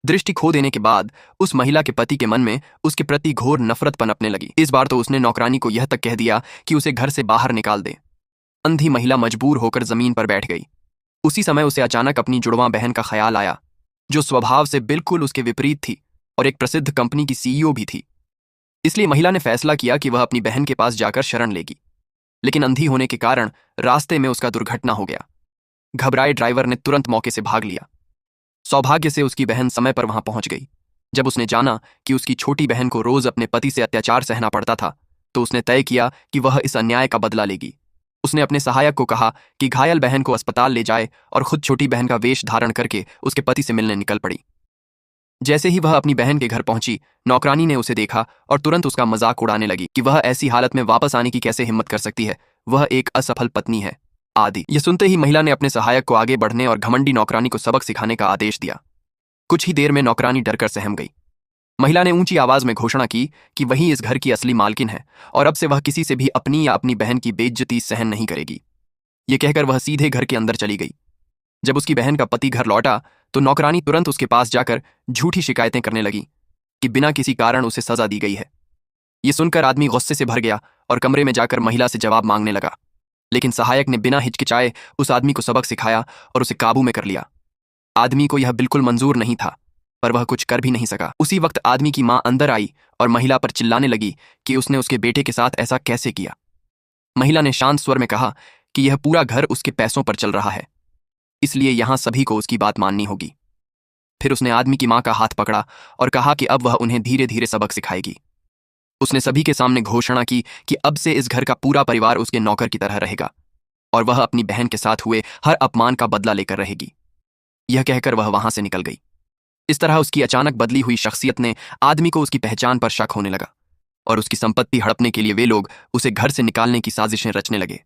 दृष्टि खो देने के बाद उस महिला के पति के मन में उसके प्रति घोर नफरत पनपने लगी। इस बार तो उसने नौकरानी को यह तक कह दिया कि उसे घर से बाहर निकाल दे। अंधी महिला मजबूर होकर जमीन पर बैठ गई। उसी समय उसे अचानक अपनी जुड़वां बहन का ख्याल आया, जो स्वभाव से बिल्कुल उसके विपरीत थी और एक प्रसिद्ध कंपनी की सीईओ भी थी। इसलिए महिला ने फैसला किया कि वह अपनी बहन के पास जाकर शरण लेगी। लेकिन अंधी होने के कारण रास्ते में उसका दुर्घटना हो गया। घबराए ड्राइवर ने तुरंत मौके से भाग लिया। सौभाग्य से उसकी बहन समय पर वहां पहुंच गई। जब उसने जाना कि उसकी छोटी बहन को रोज अपने पति से अत्याचार सहना पड़ता था, तो उसने तय किया कि वह इस अन्याय का बदला लेगी। उसने अपने सहायक को कहा कि घायल बहन को अस्पताल ले जाए और खुद छोटी बहन का वेश धारण करके उसके पति से मिलने निकल पड़ी। जैसे ही वह अपनी बहन के घर पहुंची, नौकरानी ने उसे देखा और तुरंत उसका मजाक उड़ाने लगी कि वह ऐसी हालत में वापस आने की कैसे हिम्मत कर सकती है, वह एक असफल पत्नी है आदि। यह सुनते ही महिला ने अपने सहायक को आगे बढ़ने और घमंडी नौकरानी को सबक सिखाने का आदेश दिया। कुछ ही देर में नौकरानी डरकर सहम गई। महिला ने ऊंची आवाज में घोषणा की कि वही इस घर की असली मालकिन है और अब से वह किसी से भी अपनी या अपनी बहन की बेइज्जती सहन नहीं करेगी। ये कहकर वह सीधे घर के अंदर चली गई। जब उसकी बहन का पति घर लौटा तो नौकरानी तुरंत उसके पास जाकर झूठी शिकायतें करने लगी कि बिना किसी कारण उसे सजा दी गई है। ये सुनकर आदमी गुस्से से भर गया और कमरे में जाकर महिला से जवाब मांगने लगा। लेकिन सहायक ने बिना हिचकिचाए उस आदमी को सबक सिखाया और उसे काबू में कर लिया। आदमी को यह बिल्कुल मंजूर नहीं था, पर वह कुछ कर भी नहीं सका। उसी वक्त आदमी की मां अंदर आई और महिला पर चिल्लाने लगी कि उसने उसके बेटे के साथ ऐसा कैसे किया। महिला ने शांत स्वर में कहा कि यह पूरा घर उसके पैसों पर चल रहा है, इसलिए यहां सभी को उसकी बात माननी होगी। फिर उसने आदमी की मां का हाथ पकड़ा और कहा कि अब वह उन्हें धीरे धीरे सबक सिखाएगी। उसने सभी के सामने घोषणा की कि अब से इस घर का पूरा परिवार उसके नौकर की तरह रहेगा और वह अपनी बहन के साथ हुए हर अपमान का बदला लेकर रहेगी। यह कहकर वह वहां से निकल गई। इस तरह उसकी अचानक बदली हुई शख्सियत ने आदमी को उसकी पहचान पर शक होने लगा और उसकी संपत्ति हड़पने के लिए वे लोग उसे घर से निकालने की साजिशें रचने लगे।